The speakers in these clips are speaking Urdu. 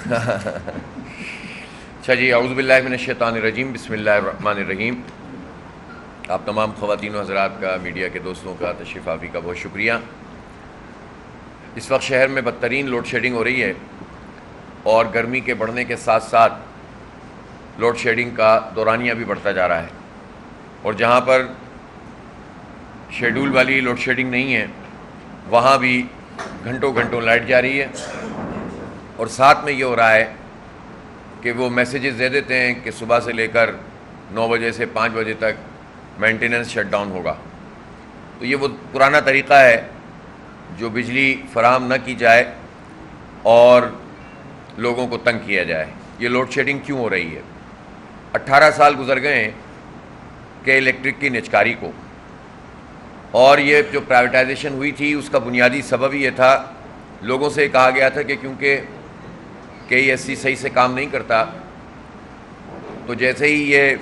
اچھا جی، اعوذ باللہ من الشیطان الرجیم، بسم اللہ الرحمن الرحیم۔ آپ تمام خواتین و حضرات کا، میڈیا کے دوستوں کا، تشریف آوری کا بہت شکریہ۔ اس وقت شہر میں بدترین لوڈ شیڈنگ ہو رہی ہے، اور گرمی کے بڑھنے کے ساتھ ساتھ لوڈ شیڈنگ کا دورانیہ بھی بڑھتا جا رہا ہے، اور جہاں پر شیڈول والی لوڈ شیڈنگ نہیں ہے وہاں بھی گھنٹوں گھنٹوں لائٹ جا رہی ہے، اور ساتھ میں یہ ہو رہا ہے کہ وہ میسیجز دے دیتے ہیں کہ صبح سے لے کر 9 بجے سے 5 بجے تک مینٹیننس شٹ ڈاؤن ہوگا۔ تو یہ وہ پرانا طریقہ ہے جو بجلی فراہم نہ کی جائے اور لوگوں کو تنگ کیا جائے۔ یہ لوڈ شیڈنگ کیوں ہو رہی ہے؟ 18 سال گزر گئے ہیں کہ الیکٹرک کی نجکاری کو، اور یہ جو پرائیویٹائزیشن ہوئی تھی اس کا بنیادی سبب یہ تھا، لوگوں سے کہا گیا تھا کہ کیونکہ KESC صحیح سے کام نہیں کرتا، تو جیسے ہی یہ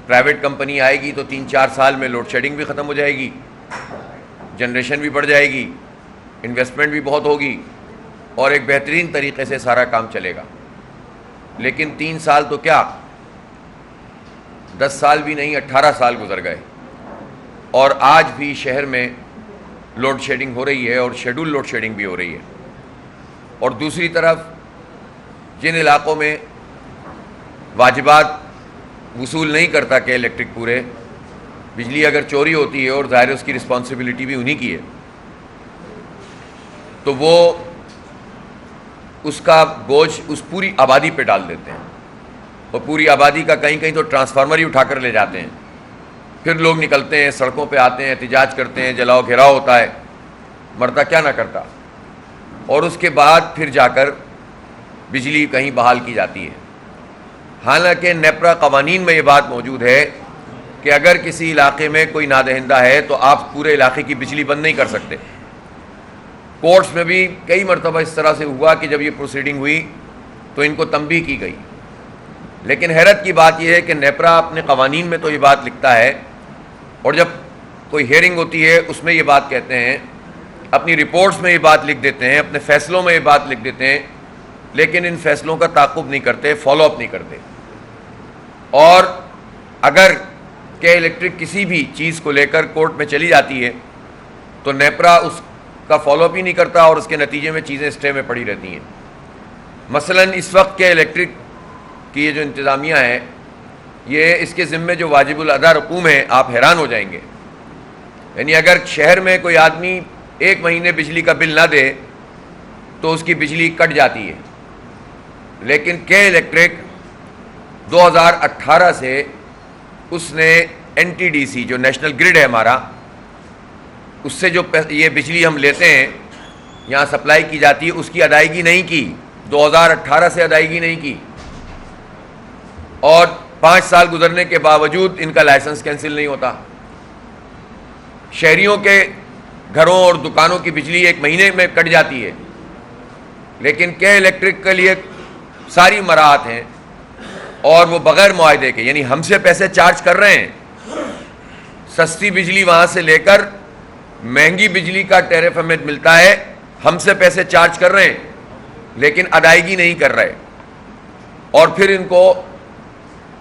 پرائیویٹ کمپنی آئے گی تو 3-4 سال میں لوڈ شیڈنگ بھی ختم ہو جائے گی، جنریشن بھی بڑھ جائے گی، انویسٹمنٹ بھی بہت ہوگی، اور ایک بہترین طریقے سے سارا کام چلے گا۔ لیکن 3 سال تو کیا، 10 سال بھی نہیں، 18 سال گزر گئے، اور آج بھی شہر میں لوڈ شیڈنگ ہو رہی ہے، اور شیڈول لوڈ شیڈنگ بھی ہو رہی ہے۔ اور دوسری طرف جن علاقوں میں واجبات وصول نہیں کرتا کہ الیکٹرک پورے، بجلی اگر چوری ہوتی ہے، اور ظاہر اس کی رسپانسبلٹی بھی انہی کی ہے، تو وہ اس کا بوجھ اس پوری آبادی پہ ڈال دیتے ہیں، اور پوری آبادی کا کہیں کہیں تو ٹرانسفارمر ہی اٹھا کر لے جاتے ہیں۔ پھر لوگ نکلتے ہیں، سڑکوں پہ آتے ہیں، احتجاج کرتے ہیں، جلاؤ گھیراؤ ہوتا ہے، مرتا کیا نہ کرتا، اور اس کے بعد پھر جا کر بجلی کہیں بحال کی جاتی ہے۔ حالانکہ نیپرا قوانین میں یہ بات موجود ہے کہ اگر کسی علاقے میں کوئی نادہندہ ہے تو آپ پورے علاقے کی بجلی بند نہیں کر سکتے۔ کورٹس میں بھی کئی مرتبہ اس طرح سے ہوا کہ جب یہ پروسیڈنگ ہوئی تو ان کو تنبیہ کی گئی، لیکن حیرت کی بات یہ ہے کہ نیپرا اپنے قوانین میں تو یہ بات لکھتا ہے، اور جب کوئی ہیئرنگ ہوتی ہے اس میں یہ بات کہتے ہیں، اپنی رپورٹس میں یہ بات لکھ دیتے ہیں، اپنے فیصلوں میں یہ بات لکھ دیتے ہیں، لیکن ان فیصلوں کا تعاقب نہیں کرتے، فالو اپ نہیں کرتے۔ اور اگر کہ الیکٹرک کسی بھی چیز کو لے کر کورٹ میں چلی جاتی ہے تو نیپرا اس کا فالو اپ ہی نہیں کرتا، اور اس کے نتیجے میں چیزیں اسٹے میں پڑی رہتی ہیں۔ مثلا اس وقت کے الیکٹرک کی یہ جو انتظامیہ ہے، یہ اس کے ذمے جو واجب الادا رقوم ہے، آپ حیران ہو جائیں گے۔ یعنی اگر شہر میں کوئی آدمی 1 مہینے بجلی کا بل نہ دے تو اس کی بجلی کٹ جاتی ہے، لیکن الیکٹرک 2018 سے اس نے NTDC جو نیشنل گرڈ ہے ہمارا، اس سے جو یہ بجلی ہم لیتے ہیں، یہاں سپلائی کی جاتی ہے، اس کی ادائیگی نہیں کی، 2018 سے ادائیگی نہیں کی، اور 5 سال گزرنے کے باوجود ان کا لائسنس کینسل نہیں ہوتا۔ شہریوں کے گھروں اور دکانوں کی بجلی 1 مہینے میں کٹ جاتی ہے، لیکن الیکٹرک کے لیے ساری مراحت ہیں، اور وہ بغیر معاہدے کے، یعنی ہم سے پیسے چارج کر رہے ہیں، سستی بجلی وہاں سے لے کر مہنگی بجلی کا ٹیرف ہمیں ملتا ہے، ہم سے پیسے چارج کر رہے ہیں لیکن ادائیگی نہیں کر رہے، اور پھر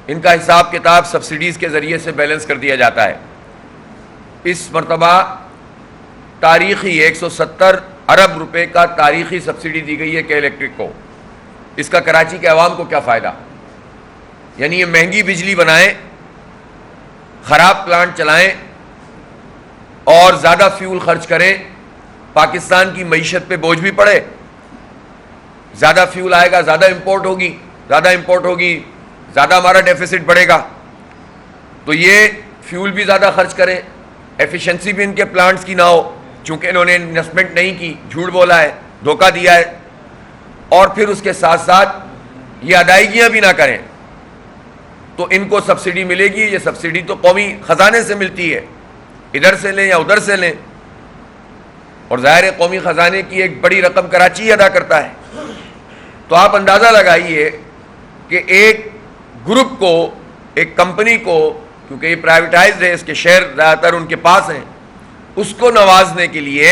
ان کا حساب کتاب سبسڈیز کے ذریعے سے بیلنس کر دیا جاتا ہے۔ اس مرتبہ تاریخی 170 ارب روپے کا تاریخی سبسڈی دی گئی ہے کہ الیکٹرک کو۔ اس کا کراچی کے عوام کو کیا فائدہ؟ یعنی یہ مہنگی بجلی بنائیں، خراب پلانٹ چلائیں، اور زیادہ فیول خرچ کریں، پاکستان کی معیشت پہ بوجھ بھی پڑے، زیادہ فیول آئے گا، زیادہ امپورٹ ہوگی، زیادہ ہمارا ڈیفیسٹ بڑھے گا، تو یہ فیول بھی زیادہ خرچ کریں، ایفیشنسی بھی ان کے پلانٹس کی نہ ہو، چونکہ انہوں نے انویسٹمنٹ نہیں کی، جھوٹ بولا ہے، دھوکہ دیا ہے، اور پھر اس کے ساتھ ساتھ یہ ادائیگیاں بھی نہ کریں تو ان کو سبسڈی ملے گی۔ یہ سبسڈی تو قومی خزانے سے ملتی ہے، ادھر سے لیں یا ادھر سے لیں، اور ظاہر ہے قومی خزانے کی ایک بڑی رقم کراچی ادا کرتا ہے۔ تو آپ اندازہ لگائیے کہ ایک گروپ کو، ایک کمپنی کو، کیونکہ یہ پرائیویٹائزڈ ہے، اس کے شیئر زیادہ تر ان کے پاس ہیں، اس کو نوازنے کے لیے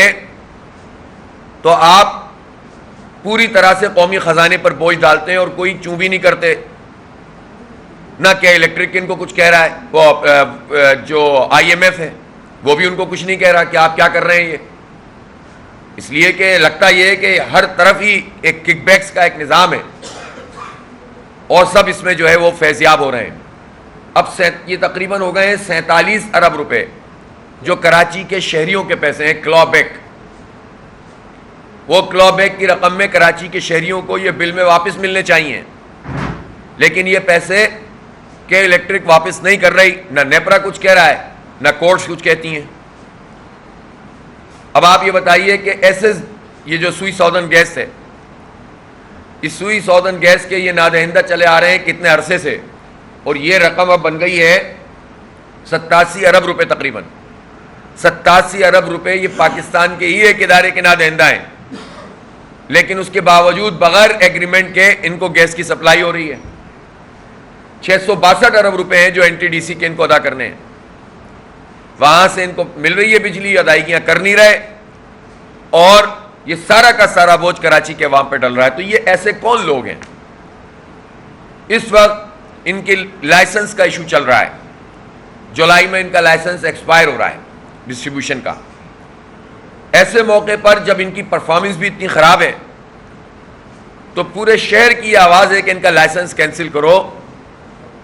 تو آپ پوری طرح سے قومی خزانے پر بوجھ ڈالتے ہیں اور کوئی چوں بھی نہیں کرتے. نہ کہ الیکٹرک ان کو کچھ کہہ رہا ہے, وہ جو آئی ایم ایف ہے وہ بھی ان کو کچھ نہیں کہہ رہا کہ آپ کیا کر رہے ہیں یہ. اس لیے کہ لگتا یہ ہے کہ ہر طرف ہی ایک کک بیکس کا ایک نظام ہے اور سب اس میں جو ہے وہ فیضیاب ہو رہے ہیں. اب یہ تقریباً ہو گئے ہیں 47 ارب روپے جو کراچی کے شہریوں کے پیسے ہیں کلو بیک. وہ کلو بیک کی رقم میں کراچی کے شہریوں کو یہ بل میں واپس ملنے چاہیے, لیکن یہ پیسے کہ الیکٹرک واپس نہیں کر رہی, نہ نیپرا کچھ کہہ رہا ہے نہ کورٹس کچھ کہتی ہیں. اب آپ یہ بتائیے کہ ایسے یہ جو سوئی ساؤدرن گیس ہے, اس سوئی ساؤدرن گیس کے یہ نادہندہ چلے آ رہے ہیں کتنے عرصے سے, اور یہ رقم اب بن گئی ہے 87 ارب روپے تقریباً. 87 ارب روپے یہ پاکستان کے ہی ایک ادارے کے نادہندہ ہیں, لیکن اس کے باوجود بغیر ایگریمنٹ کے ان کو گیس کی سپلائی ہو رہی ہے. 662 ارب روپے ہیں جو این ٹی ڈی سی کے ان کو ادا کرنے ہیں, وہاں سے ان کو مل رہی ہے بجلی, ادائیگیاں کر نہیں رہے, اور یہ سارا کا سارا بوجھ کراچی کے عوام پہ ڈل رہا ہے. تو یہ ایسے کون لوگ ہیں؟ اس وقت ان کے لائسنس کا ایشو چل رہا ہے, جولائی میں ان کا لائسنس ایکسپائر ہو رہا ہے ڈسٹریبیوشن کا. ایسے موقع پر جب ان کی پرفارمنس بھی اتنی خراب ہے تو پورے شہر کی یہ آواز ہے کہ ان کا لائسنس کینسل کرو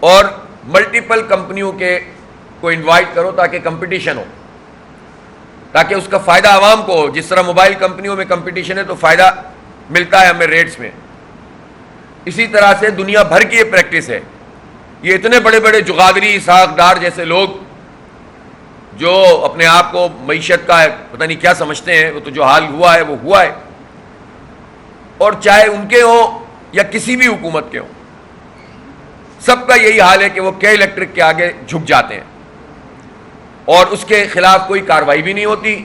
اور ملٹیپل کمپنیوں کے کو انوائٹ کرو تاکہ کمپٹیشن ہو, تاکہ اس کا فائدہ عوام کو ہو. جس طرح موبائل کمپنیوں میں کمپٹیشن ہے تو فائدہ ملتا ہے ہمیں ریٹس میں, اسی طرح سے دنیا بھر کی یہ پریکٹس ہے. یہ اتنے بڑے بڑے جغادری اسحاق ڈار جیسے لوگ جو اپنے آپ کو معیشت کا پتہ نہیں کیا سمجھتے ہیں, وہ تو جو حال ہوا ہے وہ ہوا ہے, اور چاہے ان کے ہوں یا کسی بھی حکومت کے ہوں, سب کا یہی حال ہے کہ وہ کے الیکٹرک کے آگے جھک جاتے ہیں اور اس کے خلاف کوئی کارروائی بھی نہیں ہوتی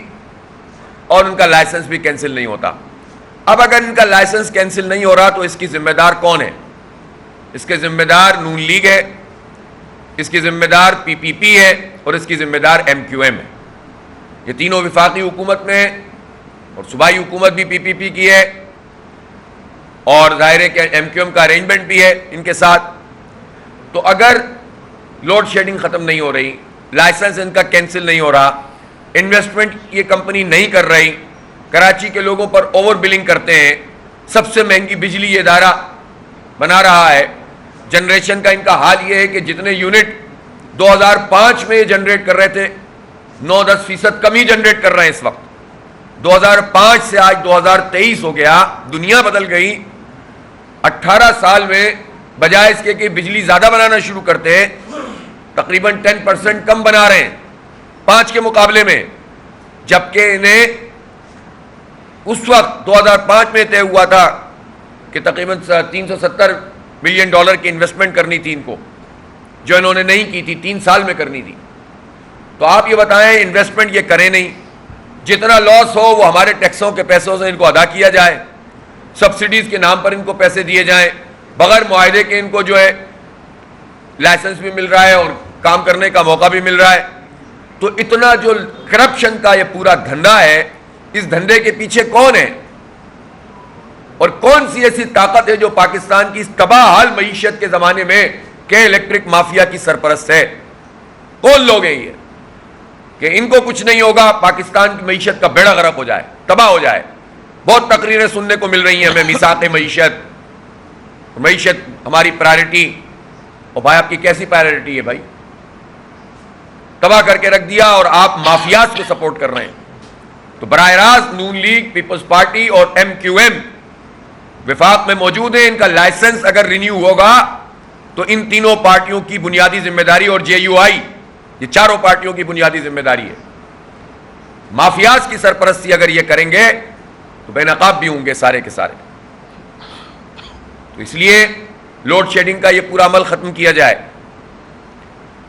اور ان کا لائسنس بھی کینسل نہیں ہوتا. اب اگر ان کا لائسنس کینسل نہیں ہو رہا تو اس کی ذمہ دار کون ہے؟ اس کے ذمہ دار نون لیگ ہے, اس کی ذمہ دار پی پی پی ہے, اور اس کی ذمہ دار ایم کیو ایم ہے. یہ تینوں وفاقی حکومت میں ہیں اور صوبائی حکومت بھی پی پی پی کی ہے, اور ظاہر ہے کہ ایم کیو ایم کا ارینجمنٹ بھی ہے ان کے ساتھ. تو اگر لوڈ شیڈنگ ختم نہیں ہو رہی, لائسنس ان کا کینسل نہیں ہو رہا, انویسٹمنٹ یہ کمپنی نہیں کر رہی, کراچی کے لوگوں پر اوور بلنگ کرتے ہیں, سب سے مہنگی بجلی یہ ادارہ بنا رہا ہے, جنریشن کا ان کا حال یہ ہے کہ جتنے یونٹ 2005 میں یہ جنریٹ کر رہے تھے 9-10% کم ہی جنریٹ کر رہے ہیں اس وقت. 2005 سے آج 2023 ہو گیا, دنیا بدل گئی. 18 سال میں بجائے اس کے کہ بجلی زیادہ بنانا شروع کرتے ہیں, تقریباً 10% کم بنا رہے ہیں 5 کے مقابلے میں, جبکہ انہیں اس وقت 2005 میں طے ہوا تھا کہ تقریباً $370 ملین کی انویسٹمنٹ کرنی تھی ان کو, جو انہوں نے نہیں کی تھی, 3 سال میں کرنی تھی. تو آپ یہ بتائیں انویسٹمنٹ یہ کریں نہیں, جتنا لاس ہو وہ ہمارے ٹیکسوں کے پیسوں سے ان کو ادا کیا جائے, سبسڈیز کے نام پر ان کو پیسے دیے جائیں, بغیر معاہدے کے ان کو جو ہے لائسنس بھی مل رہا ہے اور کام کرنے کا موقع بھی مل رہا ہے. تو اتنا جو کرپشن کا یہ پورا دھندا ہے, اس دھندے کے پیچھے کون ہے اور کون سی ایسی طاقت ہے جو پاکستان کی اس تباہ حال معیشت کے زمانے میں کہ الیکٹرک مافیا کی سرپرست ہے؟ کون لوگ ہیں یہ کہ ان کو کچھ نہیں ہوگا, پاکستان کی معیشت کا بیڑا غرق ہو جائے, تباہ ہو جائے؟ بہت تقریریں سننے کو مل رہی ہیں ہمیں, میثاق معیشت ہماری پرائرٹی. اور بھائی آپ کی کیسی پرائرٹی ہے بھائی؟ تباہ کر کے رکھ دیا اور آپ مافیاز کو سپورٹ کر رہے ہیں. تو براہ راست نون لیگ, پیپلز پارٹی اور ایم کیو ایم وفاق میں موجود ہیں. ان کا لائسنس اگر رینیو ہوگا تو ان تینوں پارٹیوں کی بنیادی ذمہ داری, اور جے یو آئی, یہ چاروں پارٹیوں کی بنیادی ذمہ داری ہے. مافیاز کی سرپرستی اگر یہ کریں گے تو بے نقاب بھی ہوں گے سارے کے سارے. تو اس لیے لوڈ شیڈنگ کا یہ پورا عمل ختم کیا جائے.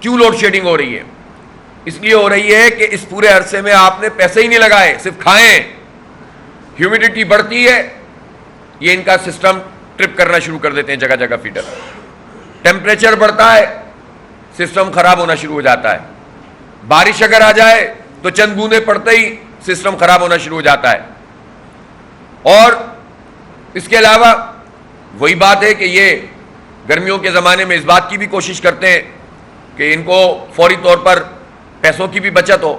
کیوں لوڈ شیڈنگ ہو رہی ہے؟ اس لیے ہو رہی ہے کہ اس پورے عرصے میں آپ نے پیسے ہی نہیں لگائے, صرف کھائیں. ہیومیڈیٹی بڑھتی ہے, یہ ان کا سسٹم ٹرپ کرنا شروع کر دیتے ہیں جگہ جگہ فیڈر. ٹیمپریچر بڑھتا ہے, سسٹم خراب ہونا شروع ہو جاتا ہے. بارش اگر آ جائے تو چند بوندیں پڑتے ہی سسٹم خراب ہونا شروع ہو جاتا ہے. اور اس کے علاوہ وہی بات ہے کہ یہ گرمیوں کے زمانے میں اس بات کی بھی کوشش کرتے ہیں کہ ان کو فوری طور پر پیسوں کی بھی بچت ہو،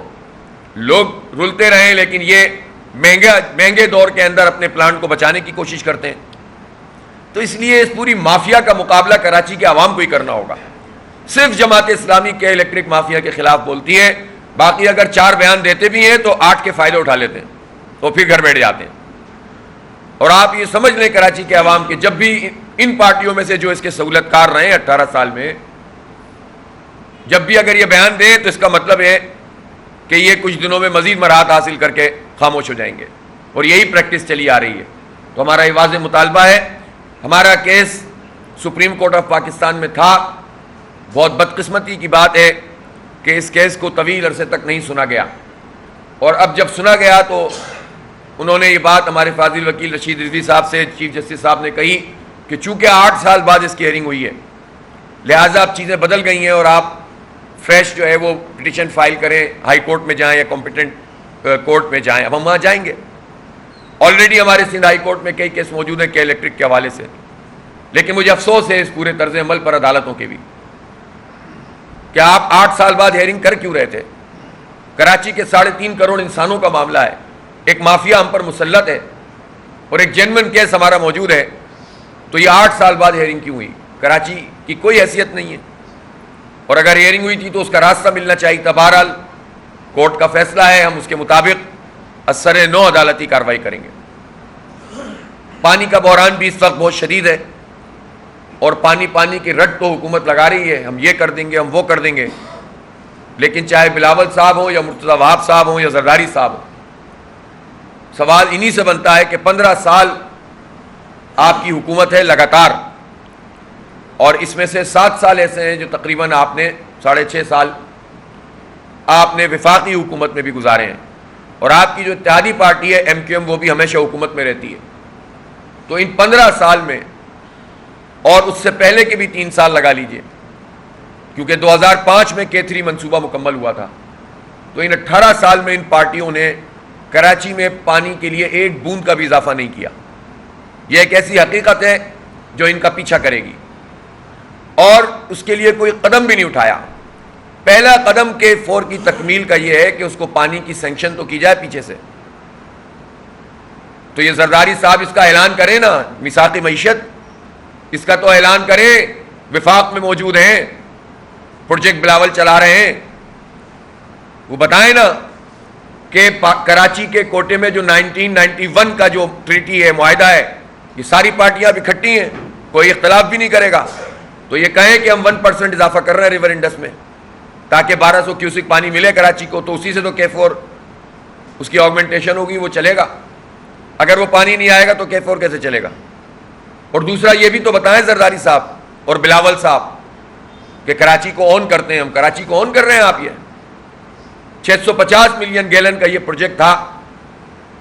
لوگ رلتے رہیں، لیکن یہ مہنگے دور کے اندر اپنے پلانٹ کو بچانے کی کوشش کرتے ہیں۔ تو اس لیے اس پوری مافیا کا مقابلہ کراچی کے عوام کو ہی کرنا ہوگا۔ صرف جماعت اسلامی کے الیکٹرک مافیا کے خلاف بولتی ہے، باقی اگر 4 بیان دیتے بھی ہیں تو 8 کے فائدے اٹھا لیتے ہیں، تو پھر گھر بیٹھ جاتے ہیں۔ اور آپ یہ سمجھ لیں کراچی کے عوام کے، جب بھی ان پارٹیوں میں سے جو اس کے سہولت کار رہے ہیں 18 سال میں، جب بھی اگر یہ بیان دیں تو اس کا مطلب ہے کہ یہ کچھ دنوں میں مزید مراحت حاصل کر کے خاموش ہو جائیں گے، اور یہی پریکٹس چلی آ رہی ہے۔ تو ہمارا یہ واضح مطالبہ ہے، ہمارا case supreme court of Pakistan میں تھا، بہت بدقسمتی کی بات ہے کہ اس کیس کو طویل عرصے تک نہیں سنا گیا، اور اب جب سنا گیا تو انہوں نے یہ بات ہمارے فاضل وکیل رشید رضوی صاحب سے، چیف جسٹس صاحب نے کہی کہ چونکہ 8 سال بعد اس کی ہیئرنگ ہوئی ہے، لہٰذا اب چیزیں بدل گئی ہیں اور آپ فریش جو ہے وہ پٹیشن فائل کریں، ہائی کورٹ میں جائیں یا کمپیٹنٹ کورٹ میں جائیں۔ اب ہم وہاں جائیں گے، آلریڈی ہمارے سندھ ہائی کورٹ میں کئی کیس موجود ہیں کہ الیکٹرک کے حوالے سے، لیکن مجھے افسوس ہے اس پورے طرز عمل پر عدالتوں کے بھی، کہ آپ 8 سال بعد ہیئرنگ کر کیوں رہے تھے؟ کراچی کے 3.5 کروڑ انسانوں کا معاملہ ہے، ایک مافیا ہم پر مسلط ہے اور ایک جینوئن کیس ہمارا موجود ہے، تو یہ 8 سال بعد ہیئرنگ کیوں ہوئی؟ کراچی کی کوئی حیثیت نہیں ہے، اور اگر ہیئرنگ ہوئی تھی تو اس کا راستہ ملنا چاہیے تھا۔ بہرحال کورٹ کا فیصلہ ہے، ہم اس کے مطابق اثر نو عدالتی کارروائی کریں گے۔ پانی کا بحران بھی اس وقت بہت شدید ہے، اور پانی کی رٹ تو حکومت لگا رہی ہے، ہم یہ کر دیں گے، ہم وہ کر دیں گے، لیکن چاہے بلاول صاحب ہوں یا مرتضی وہاب صاحب ہوں یا زرداری صاحب ہوں، سوال انہی سے بنتا ہے کہ 15 سال آپ کی حکومت ہے لگاتار، اور اس میں سے 7 سال ایسے ہیں جو تقریباً آپ نے 6.5 سال آپ نے وفاقی حکومت میں بھی گزارے ہیں، اور آپ کی جو اتحادی پارٹی ہے MQM وہ بھی ہمیشہ حکومت میں رہتی ہے۔ تو ان 15 سال میں، اور اس سے پہلے کے بھی 3 سال لگا لیجئے، کیونکہ 2005 میں K3 منصوبہ مکمل ہوا تھا، تو ان 18 سال میں ان پارٹیوں نے کراچی میں پانی کے لیے 1 بوند کا بھی اضافہ نہیں کیا۔ یہ ایک ایسی حقیقت ہے جو ان کا پیچھا کرے گی، اور اس کے لیے کوئی قدم بھی نہیں اٹھایا۔ پہلا قدم K4 کی تکمیل کا یہ ہے کہ اس کو پانی کی سینکشن تو کی جائے پیچھے سے۔ تو یہ زرداری صاحب اس کا اعلان کریں نا، میثاق معیشت اس کا تو اعلان کریں، وفاق میں موجود ہیں، پروجیکٹ بلاول چلا رہے ہیں، وہ بتائیں نا کہ کراچی کے کوٹے میں جو 1991 کا جو ٹریٹی ہے، معاہدہ ہے، یہ ساری پارٹیاں اب اکٹھی ہیں، کوئی اختلاف بھی نہیں کرے گا، تو یہ کہیں کہ ہم 1% اضافہ کر رہے ہیں ریور انڈس میں تاکہ 1200 کیوسک پانی ملے کراچی کو، تو اسی سے تو K4 اس کی آگمنٹیشن ہوگی، وہ چلے گا۔ اگر وہ پانی نہیں آئے گا تو K4 کیسے چلے گا؟ اور دوسرا یہ بھی تو بتائیں زرداری صاحب اور بلاول صاحب کہ کراچی کو آن کرتے ہیں ہم، کراچی کو آن کر رہے ہیں آپ، یہ 650 ملین گیلن کا یہ پروجیکٹ تھا،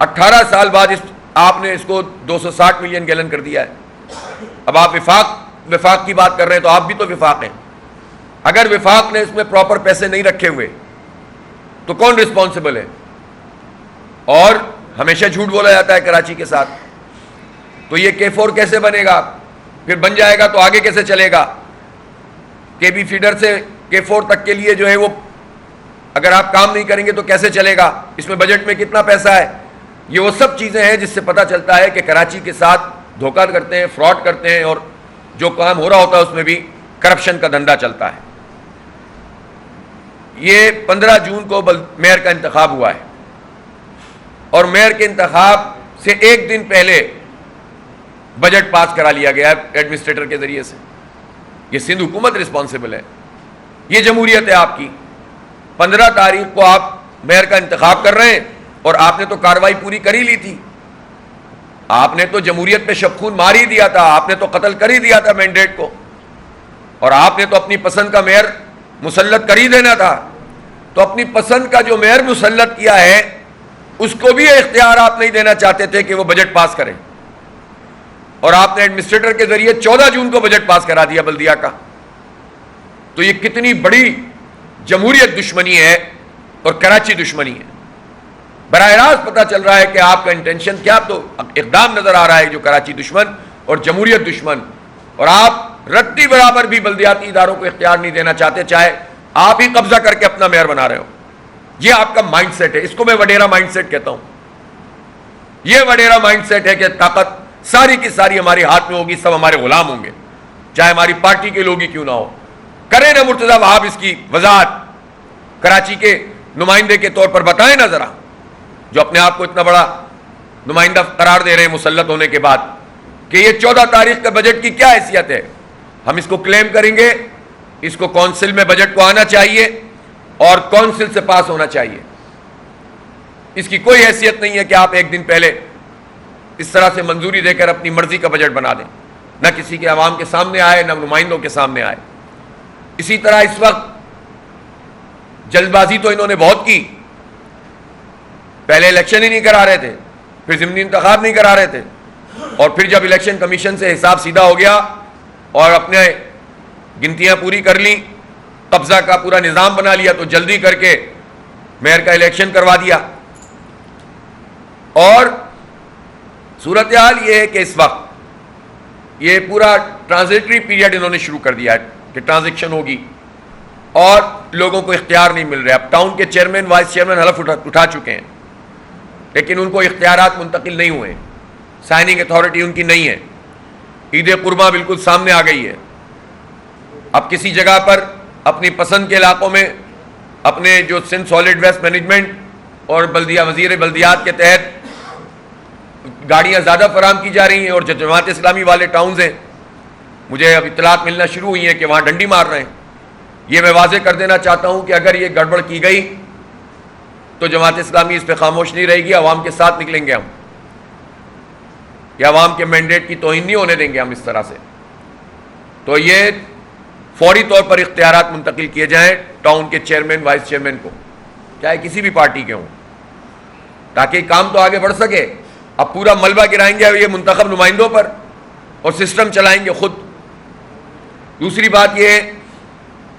18 سال بعد آپ نے اس کو 260 ملین گیلن کر دیا ہے۔ اب آپ وفاق کی بات کر رہے ہیں، تو آپ بھی تو وفاق ہیں، اگر وفاق نے اس میں پراپر پیسے نہیں رکھے ہوئے تو کون رسپانسبل ہے؟ اور ہمیشہ جھوٹ بولا جاتا ہے کراچی کے ساتھ، تو یہ K4 کیسے بنے گا؟ پھر بن جائے گا تو آگے کیسے چلے گا؟ KB فیڈر سے K4 تک کے لیے جو ہے وہ اگر آپ کام نہیں کریں گے تو کیسے چلے گا؟ اس میں بجٹ میں کتنا پیسہ ہے؟ یہ وہ سب چیزیں ہیں جس سے پتہ چلتا ہے کہ کراچی کے ساتھ دھوکہ کرتے ہیں، فراڈ کرتے ہیں، اور جو کام ہو رہا ہوتا ہے اس میں بھی کرپشن کا دھندا چلتا ہے۔ یہ 15 جون کو میئر کا انتخاب ہوا ہے، اور میئر کے انتخاب سے 1 دن پہلے بجٹ پاس کرا لیا گیا ہے ایڈمنسٹریٹر کے ذریعے سے۔ یہ سندھ حکومت رسپانسبل ہے، یہ جمہوریت ہے آپ کی۔ 15 تاریخ کو آپ میئر کا انتخاب کر رہے ہیں، اور آپ نے تو کارروائی پوری کر ہی لی تھی، آپ نے تو جمہوریت پہ شب خون مار ہی دیا تھا، آپ نے تو قتل کر ہی دیا تھا مینڈیٹ کو، اور آپ نے تو اپنی پسند کا میئر مسلط کر ہی دینا تھا۔ تو اپنی پسند کا جو میئر مسلط کیا ہے اس کو بھی اختیار آپ نہیں دینا چاہتے تھے کہ وہ بجٹ پاس کریں، اور آپ نے ایڈمنسٹریٹر کے ذریعے 14 جون کو بجٹ پاس کرا دیا بلدیہ کا۔ تو یہ کتنی بڑی جمہوریت دشمنی ہے اور کراچی دشمنی ہے۔ براہ راست پتہ چل رہا ہے کہ آپ کا انٹینشن کیا، تو اقدام نظر آ رہا ہے جو کراچی دشمن اور جمہوریت دشمن، اور آپ رتی برابر بھی بلدیاتی اداروں کو اختیار نہیں دینا چاہتے، چاہے آپ ہی قبضہ کر کے اپنا میئر بنا رہے ہو. یہ آپ کا مائنڈ سیٹ ہے، اس کو میں وڈیرا مائنڈ سیٹ کہتا ہوں. یہ وڈیرا مائنڈ سیٹ ہے کہ طاقت ساری کی ساری ہمارے ہاتھ میں ہوگی، سب ہمارے غلام ہوں گے، چاہے ہماری پارٹی کے لوگ ہی کیوں نہ ہو. کریں نا مرتضیٰ وہاب اس کی وضاحت، کراچی کے نمائندے کے طور پر بتائیں نا ذرا، جو اپنے آپ کو اتنا بڑا نمائندہ قرار دے رہے ہیں مسلط ہونے کے بعد، کہ یہ 14 تاریخ کا بجٹ کی کیا حیثیت ہے. ہم اس کو کلیم کریں گے، اس کو کونسل میں بجٹ کو آنا چاہیے اور کونسل سے پاس ہونا چاہیے. اس کی کوئی حیثیت نہیں ہے کہ آپ ایک دن پہلے اس طرح سے منظوری دے کر اپنی مرضی کا بجٹ بنا دیں، نہ کسی کے عوام کے سامنے آئے، نہ نمائندوں کے سامنے آئے. اسی طرح اس وقت جلد بازی تو انہوں نے بہت کی، پہلے الیکشن ہی نہیں کرا رہے تھے، پھر ضمنی انتخاب نہیں کرا رہے تھے، اور پھر جب الیکشن کمیشن سے حساب سیدھا ہو گیا اور اپنے گنتیاں پوری کر لیں، قبضہ کا پورا نظام بنا لیا، تو جلدی کر کے میئر کا الیکشن کروا دیا. اور صورتحال یہ ہے کہ اس وقت یہ پورا ٹرانزیٹری پیریڈ انہوں نے شروع کر دیا ہے کہ ٹرانزیکشن ہوگی اور لوگوں کو اختیار نہیں مل رہا. اب ٹاؤن کے چیئرمین وائس چیئرمین حلف اٹھا چکے ہیں، لیکن ان کو اختیارات منتقل نہیں ہوئے، سائننگ اتھارٹی ان کی نہیں ہے. عید قربہ بالکل سامنے آ گئی ہے. اب کسی جگہ پر اپنی پسند کے علاقوں میں اپنے جو سندھ سالڈ ویسٹ مینجمنٹ اور وزیر بلدیات کے تحت گاڑیاں زیادہ فراہم کی جا رہی ہیں، اور جو جماعت اسلامی والے ٹاؤنز ہیں، مجھے اب اطلاعات ملنا شروع ہوئی ہیں کہ وہاں ڈنڈی مار رہے ہیں. یہ میں واضح کر دینا چاہتا ہوں کہ اگر یہ گڑبڑ کی گئی تو جماعت اسلامی اس پہ خاموش نہیں رہے گی، عوام کے ساتھ نکلیں گے ہم، یا عوام کے مینڈیٹ کی توہین نہیں ہونے دیں گے ہم اس طرح سے. تو یہ فوری طور پر اختیارات منتقل کیے جائیں ٹاؤن کے چیئرمین وائس چیئرمین کو، چاہے کسی بھی پارٹی کے ہوں، تاکہ کام تو آگے بڑھ سکے. اب پورا ملبہ گرائیں گے یہ منتخب نمائندوں پر اور سسٹم چلائیں گے خود. دوسری بات یہ ہے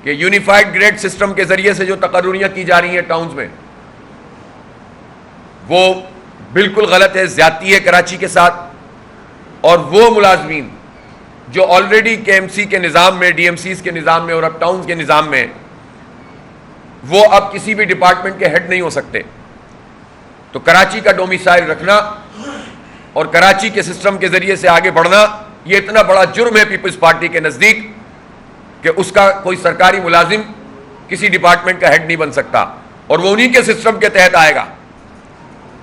کہ یونیفائڈ گریڈ سسٹم کے ذریعے سے جو تقرریاں کی جا رہی ہیں ٹاؤنز میں، وہ بالکل غلط ہے، زیادتی ہے کراچی کے ساتھ. اور وہ ملازمین جو آلریڈی کے ایم سی کے نظام میں، ڈی ایم سیز کے نظام میں اور اب ٹاؤنز کے نظام میں، وہ اب کسی بھی ڈپارٹمنٹ کے ہیڈ نہیں ہو سکتے. تو کراچی کا ڈومیسائل رکھنا اور کراچی کے سسٹم کے ذریعے سے آگے بڑھنا، یہ اتنا بڑا جرم ہے پیپلز پارٹی کے نزدیک کہ اس کا کوئی سرکاری ملازم کسی ڈپارٹمنٹ کا ہیڈ نہیں بن سکتا، اور وہ انہی کے سسٹم کے تحت آئے گا.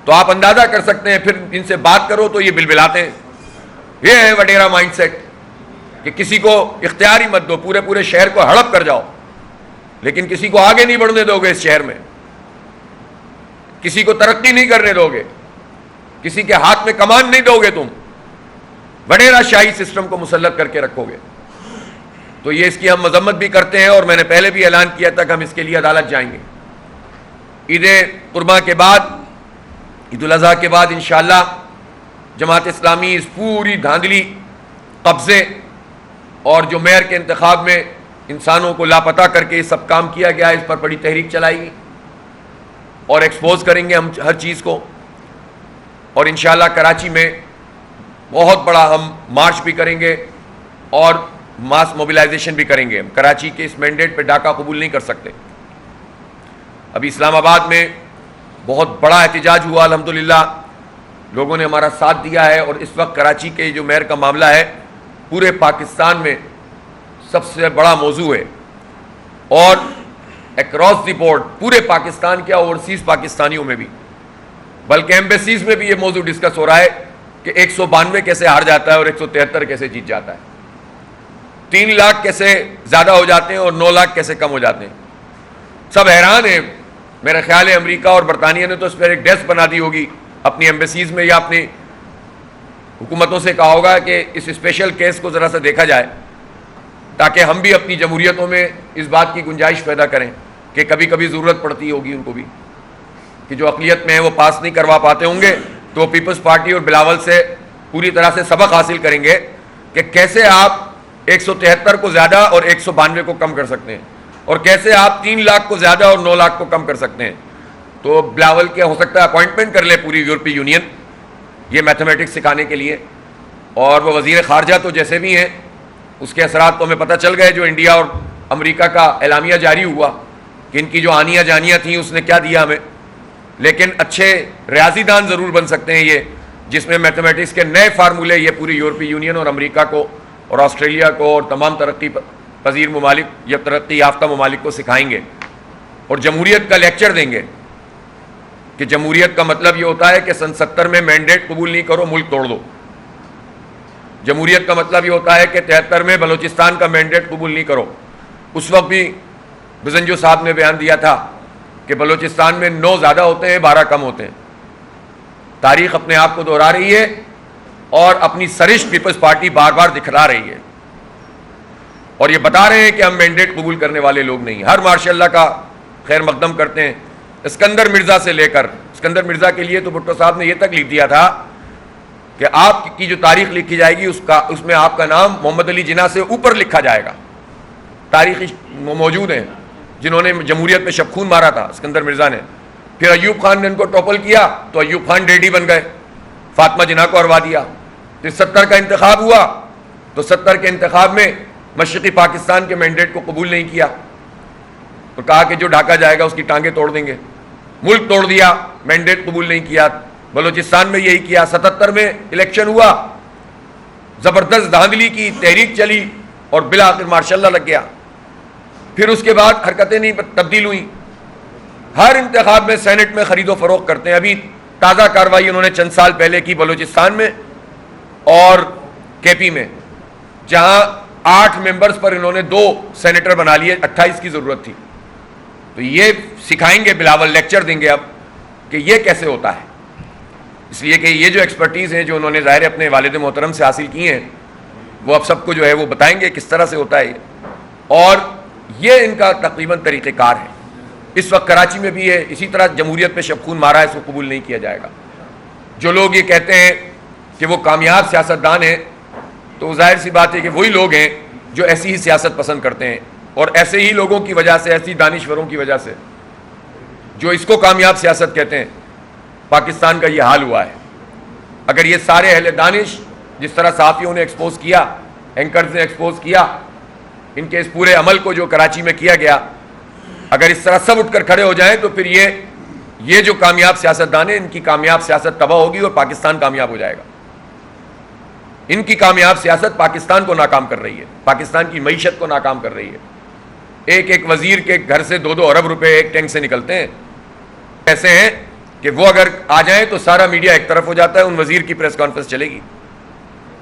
تو آپ اندازہ کر سکتے ہیں، پھر ان سے بات کرو تو یہ بلبلاتے ہیں. یہ ہے وڈیرا مائنڈ سیٹ کہ کسی کو اختیار ہی مت دو، پورے شہر کو ہڑپ کر جاؤ، لیکن کسی کو آگے نہیں بڑھنے دو گے اس شہر میں، کسی کو ترقی نہیں کرنے دو گے، کسی کے ہاتھ میں کمان نہیں دو گے، تم وڈیرا شاہی سسٹم کو مسلط کر کے رکھو گے. تو یہ اس کی ہم مذمت بھی کرتے ہیں، اور میں نے پہلے بھی اعلان کیا تھا کہ ہم اس کے لیے عدالت جائیں گے. عید قربہ کے بعد، عید الاضحیٰ کے بعد انشاءاللہ جماعت اسلامی اس پوری دھاندلی، قبضے اور جو میئر کے انتخاب میں انسانوں کو لاپتہ کر کے یہ سب کام کیا گیا ہے، اس پر بڑی تحریک چلائے گی اور ایکسپوز کریں گے ہم ہر چیز کو. اور انشاءاللہ کراچی میں بہت بڑا ہم مارچ بھی کریں گے اور ماس موبلائزیشن بھی کریں گے. ہم کراچی کے اس مینڈیٹ پہ ڈاکہ قبول نہیں کر سکتے. ابھی اسلام آباد میں بہت بڑا احتجاج ہوا، الحمدللہ لوگوں نے ہمارا ساتھ دیا ہے، اور اس وقت کراچی کے جو میئر کا معاملہ ہے پورے پاکستان میں سب سے بڑا موضوع ہے، اور اکراس دی بورڈ پورے پاکستان کے اوورسیز پاکستانیوں میں بھی، بلکہ ایمبیسیز میں بھی یہ موضوع ڈسکس ہو رہا ہے کہ 192 کیسے ہار جاتا ہے اور 173 کیسے جیت جاتا ہے، 3 لاکھ کیسے زیادہ ہو جاتے ہیں اور 9 لاکھ کیسے کم ہو جاتے ہیں. سب حیران ہیں. میرا خیال ہے امریکہ اور برطانیہ نے تو اس پر ایک ڈیسک بنا دی ہوگی اپنی ایمبیسیز میں، یا اپنی حکومتوں سے کہا ہوگا کہ اس اسپیشل کیس کو ذرا سا دیکھا جائے، تاکہ ہم بھی اپنی جمہوریتوں میں اس بات کی گنجائش پیدا کریں کہ کبھی کبھی ضرورت پڑتی ہوگی ان کو بھی، کہ جو اقلیت میں ہیں وہ پاس نہیں کروا پاتے ہوں گے، تو پیپلز پارٹی اور بلاول سے پوری طرح سے سبق حاصل کریں گے کہ کیسے آپ 173 کو زیادہ اور 192 کو کم کر سکتے ہیں، اور کیسے آپ 3 لاکھ کو زیادہ اور 9 لاکھ کو کم کر سکتے ہیں. تو بلاول کے ہو سکتا ہے اپوائنٹمنٹ کر لے پوری یورپی یونین یہ میتھمیٹکس سکھانے کے لیے. اور وہ وزیر خارجہ تو جیسے بھی ہیں اس کے اثرات تو ہمیں پتہ چل گئے, جو انڈیا اور امریکہ کا اعلامیہ جاری ہوا کہ ان کی جو آنیاں جانیاں تھیں اس نے کیا دیا ہمیں. لیکن اچھے ریاضی دان ضرور بن سکتے ہیں یہ, جس میں میتھمیٹکس کے نئے فارمولے یہ پوری یورپی یونین اور امریکہ کو اور آسٹریلیا کو اور تمام ترقی پذیر ممالک یا ترقی یافتہ ممالک کو سکھائیں گے, اور جمہوریت کا لیکچر دیں گے کہ جمہوریت کا مطلب یہ ہوتا ہے کہ سن 70 میں مینڈیٹ قبول نہیں کرو ملک توڑ دو. جمہوریت کا مطلب یہ ہوتا ہے کہ 73 میں بلوچستان کا مینڈیٹ قبول نہیں کرو. اس وقت بھی بزنجو صاحب نے بیان دیا تھا کہ بلوچستان میں 9 زیادہ ہوتے ہیں 12 کم ہوتے ہیں. تاریخ اپنے آپ کو دہرا رہی ہے اور اپنی سرشت پیپلز پارٹی بار بار دکھلا رہی ہے, اور یہ بتا رہے ہیں کہ ہم مینڈیٹ قبول کرنے والے لوگ نہیں. ہر ماشاء اللہ کا خیر مقدم کرتے ہیں. اسکندر مرزا سے لے کر, اسکندر مرزا کے لیے تو بھٹو صاحب نے یہ تکلیف دیا تھا کہ آپ کی جو تاریخ لکھی جائے گی اس میں آپ کا نام محمد علی جناح سے اوپر لکھا جائے گا. تاریخی موجود ہیں جنہوں نے جمہوریت میں شب خون مارا تھا اسکندر مرزا نے. پھر ایوب خان نے ان کو ٹوپل کیا تو ایوب خان ڈیڈی بن گئے, فاطمہ جناح کو ہروا دیا. پھر 70 کا انتخاب ہوا تو 70 کے انتخاب میں مشرقی پاکستان کے مینڈیٹ کو قبول نہیں کیا اور کہا کہ جو ڈھاکہ جائے گا اس کی ٹانگیں توڑ دیں گے. ملک توڑ دیا, مینڈیٹ قبول نہیں کیا. بلوچستان میں یہی کیا. 77 میں الیکشن ہوا, زبردست دھاندلی کی, تحریک چلی اور بالآخر ماشاء اللہ لگ گیا. پھر اس کے بعد حرکتیں نہیں تبدیل ہوئیں. ہر انتخاب میں سینٹ میں خرید و فروخت کرتے ہیں. ابھی تازہ کارروائی انہوں نے چند سال پہلے کی بلوچستان میں اور کے پی میں, جہاں 8 ممبرز پر انہوں نے 2 سینیٹر بنا لیے, 28 کی ضرورت تھی. تو یہ سکھائیں گے بلاول, لیکچر دیں گے اب کہ یہ کیسے ہوتا ہے. اس لیے کہ یہ جو ایکسپرٹیز ہیں جو انہوں نے ظاہر اپنے والد محترم سے حاصل کی ہیں وہ اب سب کو جو ہے وہ بتائیں گے کس طرح سے ہوتا ہے یہ. اور یہ ان کا تقریباً طریقہ کار ہے. اس وقت کراچی میں بھی ہے اسی طرح. جمہوریت پہ شب خون مارا ہے, اس کو قبول نہیں کیا جائے گا. جو لوگ یہ کہتے ہیں کہ وہ کامیاب سیاستدان ہیں تو ظاہر سی بات ہے کہ وہی لوگ ہیں جو ایسی ہی سیاست پسند کرتے ہیں, اور ایسے ہی لوگوں کی وجہ سے, ایسی دانشوروں کی وجہ سے جو اس کو کامیاب سیاست کہتے ہیں, پاکستان کا یہ حال ہوا ہے. اگر یہ سارے اہل دانش جس طرح صحافیوں نے ایکسپوز کیا, اینکرز نے ایکسپوز کیا, ان کے اس پورے عمل کو جو کراچی میں کیا گیا, اگر اس طرح سب اٹھ کر کھڑے ہو جائیں تو پھر یہ جو کامیاب سیاستدان ہیں ان کی کامیاب سیاست تباہ ہوگی اور پاکستان کامیاب ہو جائے گا. ان کی کامیاب سیاست پاکستان کو ناکام کر رہی ہے, پاکستان کی معیشت کو ناکام کر رہی ہے. ایک وزیر کے گھر سے 2-2 ارب روپے ایک ٹینک سے نکلتے ہیں. ایسے ہیں کہ وہ اگر آ جائیں تو سارا میڈیا ایک طرف ہو جاتا ہے, ان وزیر کی پریس کانفرنس چلے گی.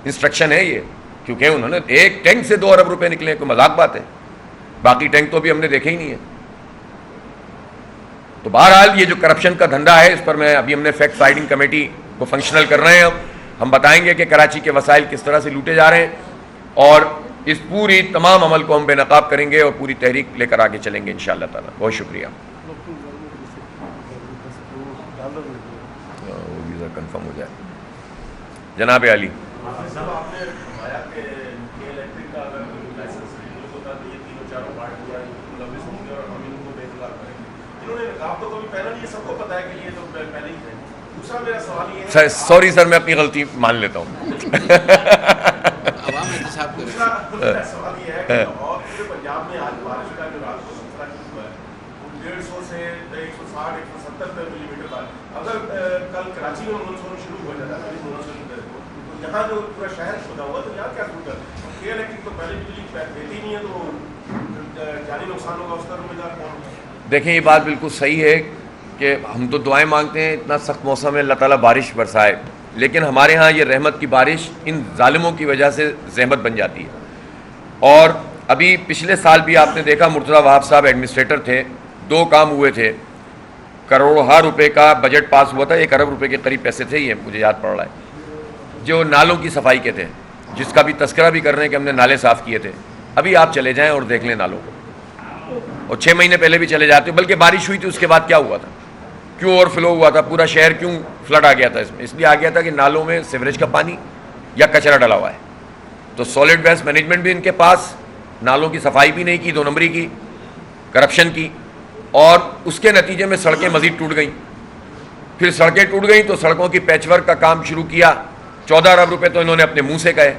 انسٹرکشن ہے یہ, کیونکہ انہوں نے ایک ٹینک سے 2 ارب روپے نکلے, کوئی مذاق بات ہے. باقی ٹینک تو بھی ہم نے دیکھے ہی نہیں ہے. تو بہرحال یہ جو کرپشن کا دھندا ہے اس پر ہم نے فیکٹ فائنڈنگ کمیٹی کو فنکشنل کر رہے ہیں. ہم بتائیں گے کہ کراچی کے وسائل کس طرح سے لوٹے جا رہے ہیں, اور اس پوری تمام عمل کو ہم بے نقاب کریں گے اور پوری تحریک لے کر آگے چلیں گے انشاءاللہ تعالیٰ. بہت شکریہ. وہ ویزا کنفرم ہو جائے. جناب علی, سوری سر, میں اپنی غلطی مان لیتا ہوں. سوال یہ ہے کہ پنجاب میں آج بارش کا جو رات کو 150 سے 160-170 ملی میٹر بارش, اگر کل کراچی میں مانسون شروع ہو جاتا ہے تو یہاں جو پورا شہر شدہ ہوا تو یہاں کیا صورت ہے؟ کے الیکٹرک تو پہلے بجلی دیتی نہیں ہے تو جانی نقصان ہوگا, اس کا ذمہ دار کون ہوگا؟ دیکھیں یہ بات بالکل صحیح ہے کہ ہم تو دعائیں مانگتے ہیں اتنا سخت موسم ہے اللہ تعالیٰ بارش برسائے, لیکن ہمارے ہاں یہ رحمت کی بارش ان ظالموں کی وجہ سے زحمت بن جاتی ہے. اور ابھی پچھلے سال بھی آپ نے دیکھا مرتضیٰ وہاب صاحب ایڈمنسٹریٹر تھے, 2 کام ہوئے تھے, کروڑوں روپے کا بجٹ پاس ہوا تھا, 1 ارب روپے کے قریب پیسے تھے, یہ مجھے یاد پڑ رہا ہے, جو نالوں کی صفائی کے تھے, جس کا بھی تذکرہ بھی کر رہے ہیں کہ ہم نے نالے صاف کیے تھے. ابھی آپ چلے جائیں اور دیکھ لیں نالوں کو, اور 6 مہینے پہلے بھی چلے جاتے, بلکہ بارش ہوئی تھی اس کے بعد کیا ہوا تھا, کیوں اوور فلو ہوا تھا, پورا شہر کیوں فلڈ آ گیا تھا. اس لیے آ گیا تھا کہ نالوں میں سیوریج کا پانی یا کچرا ڈلا ہوا ہے. تو سالڈ ویسٹ مینجمنٹ بھی ان کے پاس, نالوں کی صفائی بھی نہیں کی, 2 نمبری کی, کرپشن کی, اور اس کے نتیجے میں سڑکیں مزید ٹوٹ گئیں. پھر سڑکیں ٹوٹ گئیں تو سڑکوں کی پیچ ورک کا کام شروع کیا. 14 ارب روپے تو انہوں نے اپنے منہ سے کہے.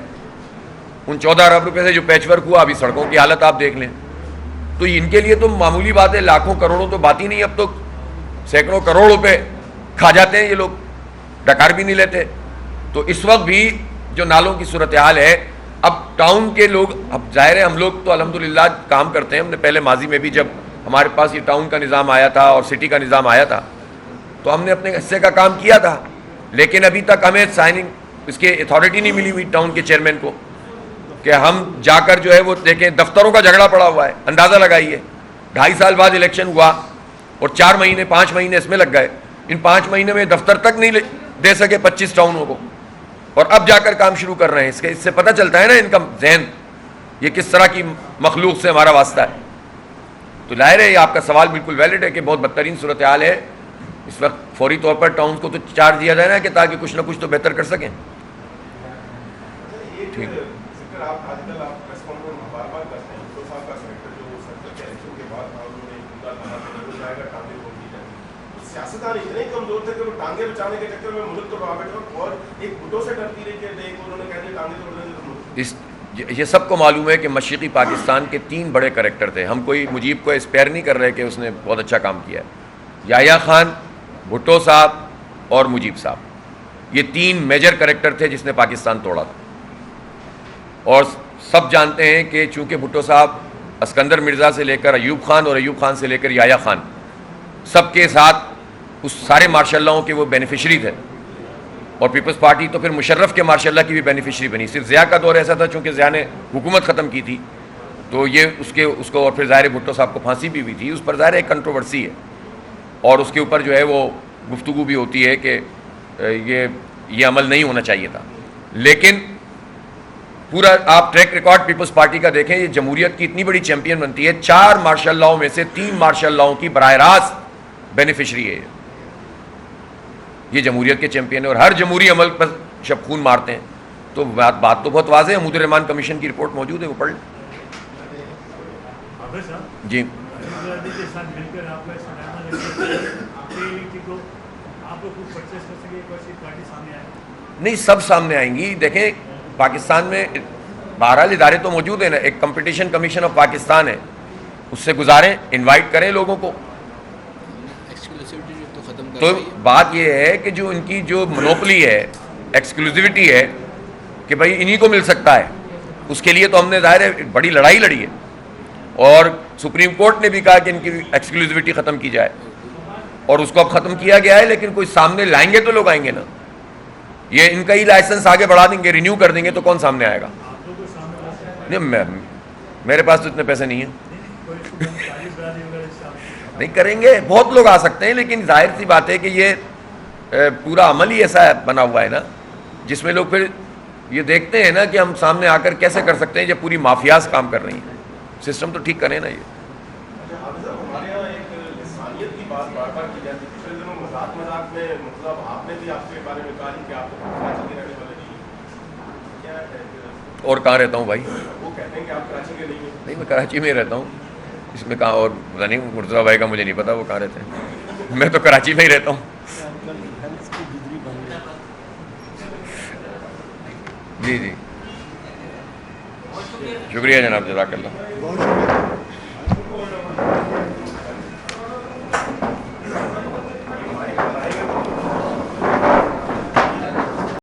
ان 14 ارب روپے سے جو پیچ ورک ہوا, ابھی سڑکوں کی حالت آپ دیکھ لیں. تو ان کے لیے تو معمولی بات ہے, لاکھوں کروڑوں تو بات ہی نہیں, اب تو سینکڑوں کروڑ روپے کھا جاتے ہیں یہ لوگ, ڈکار بھی نہیں لیتے. تو اس وقت بھی جو نالوں کی صورتحال ہے, اب ٹاؤن کے لوگ, اب ظاہر ہے ہم لوگ تو الحمدللہ کام کرتے ہیں. ہم نے پہلے ماضی میں بھی جب ہمارے پاس یہ ٹاؤن کا نظام آیا تھا اور سٹی کا نظام آیا تھا تو ہم نے اپنے حصے کا کام کیا تھا, لیکن ابھی تک ہمیں سائننگ اس کی اتھارٹی نہیں ملی ہوئی ٹاؤن کے چیئرمین کو کہ ہم جا کر جو ہے وہ دیکھیں. دفتروں کا جھگڑا پڑا ہوا ہے, اندازہ لگائیے. 2.5 سال بعد الیکشن ہوا اور 4 مہینے 5 مہینے اس میں لگ گئے. ان 5 مہینے میں دفتر تک نہیں دے سکے 25 ٹاؤنوں کو, اور اب جا کر کام شروع کر رہے ہیں. اس سے پتہ چلتا ہے نا ان کا ذہن, یہ کس طرح کی مخلوق سے ہمارا واسطہ ہے. تو ظاہر ہے یہ آپ کا سوال بالکل ویلڈ ہے کہ بہت بدترین صورتحال ہے اس وقت. فوری طور پر ٹاؤن کو تو چارج دیا جائے نا کہ تاکہ کچھ نہ کچھ تو بہتر کر سکیں. ٹھیک ہے. سیاستدان اتنے کمزور تھے کہ وہ ٹانگیں بچانے کے چکر میں ملک توڑوا بیٹھے, اور ایک بھٹو سے ڈرتی رہی کہ دیکھ انہوں نے کہہ دیا ٹانگیں توڑ دیں. یہ سب کو معلوم ہے کہ مشرقی پاکستان کے 3 بڑے کریکٹر تھے. ہم کوئی مجیب کو اسپیئر نہیں کر رہے کہ اس نے بہت اچھا کام کیا ہے. یحییٰ خان, بھٹو صاحب اور مجیب صاحب, یہ 3 میجر کریکٹر تھے جس نے پاکستان توڑا تھا. اور سب جانتے ہیں کہ چونکہ بھٹو صاحب اسکندر مرزا سے لے کر ایوب خان اور ایوب خان سے لے کر یحییٰ خان سب کے ساتھ اس سارے مارشل لاؤں کے وہ بینیفیشری تھے, اور پیپلز پارٹی تو پھر مشرف کے مارشل لا کی بھی بینیفیشری بنی. صرف ضیاء کا دور ایسا تھا چونکہ ضیاء نے حکومت ختم کی تھی تو یہ اس کو اور پھر ظاہر بھٹو صاحب کو پھانسی بھی ہوئی تھی. اس پر ظاہر ایک کنٹروورسی ہے اور اس کے اوپر جو ہے وہ گفتگو بھی ہوتی ہے کہ یہ عمل نہیں ہونا چاہیے تھا. لیکن پورا آپ ٹریک ریکارڈ پیپلز پارٹی کا دیکھیں, یہ جمہوریت کی اتنی بڑی چیمپئن بنتی ہے, 4 مارشل لاؤں میں سے 3 مارشل لاؤں کی براہ راست بینیفیشری ہے. یہ جمہوریت کے چیمپئن ہے اور ہر جمہوری عمل پر شب خون مارتے ہیں. تو بات تو بہت واضح ہے. حمود الرحمان کمیشن کی رپورٹ موجود ہے, وہ پڑھ لیں. جی نہیں, سب سامنے آئیں گی. دیکھیں پاکستان میں بہرحال ادارے تو موجود ہیں نا. ایک کمپٹیشن کمیشن آف پاکستان ہے, اس سے گزاریں, انوائٹ کریں لوگوں کو. تو بات یہ ہے کہ جو ان کی جو منوپلی ہے, ایکسکلوزیوٹی ہے کہ بھائی انہی کو مل سکتا ہے, اس کے لیے تو ہم نے ظاہر ہے بڑی لڑائی لڑی ہے. اور سپریم کورٹ نے بھی کہا کہ ان کی ایکسکلوزیوٹی ختم کی جائے, اور اس کو اب ختم کیا گیا ہے. لیکن کوئی سامنے لائیں گے تو لوگ آئیں گے نا. یہ ان کا ہی لائسنس آگے بڑھا دیں گے, رینیو کر دیں گے, تو کون سامنے آئے گا؟ نہیں, میرے پاس تو اتنے پیسے نہیں ہیں. نہیں کریں گے, بہت لوگ آ سکتے ہیں, لیکن ظاہر سی بات ہے کہ یہ پورا عمل ہی ایسا بنا ہوا ہے نا جس میں لوگ پھر یہ دیکھتے ہیں نا کہ ہم سامنے آ کر کیسے کر سکتے ہیں جب پوری مافیاز کام کر رہی ہیں. سسٹم تو ٹھیک کریں نا. یہ ہمارے یہاں ایک لسانیت کی بات بار بار کی جاتی ہے. پچھلے دنوں مذاق میں مطلب آپ نے بھی آپ کے بارے میں کہا کہ آپ کراچی کے رہنے والے نہیں, کیا ہے اور کہاں رہتا ہوں بھائی؟ وہ کہتے ہیں کہ آپ کراچی کے نہیں ہیں. نہیں, میں کراچی میں ہی رہتا ہوں. اس میں کہاں اور نہیں, مرتضیٰ بھائی کا مجھے نہیں پتا وہ کہاں رہتے ہیں. میں تو کراچی میں ہی رہتا ہوں. جی جی, شکریہ جناب, جزاک اللہ.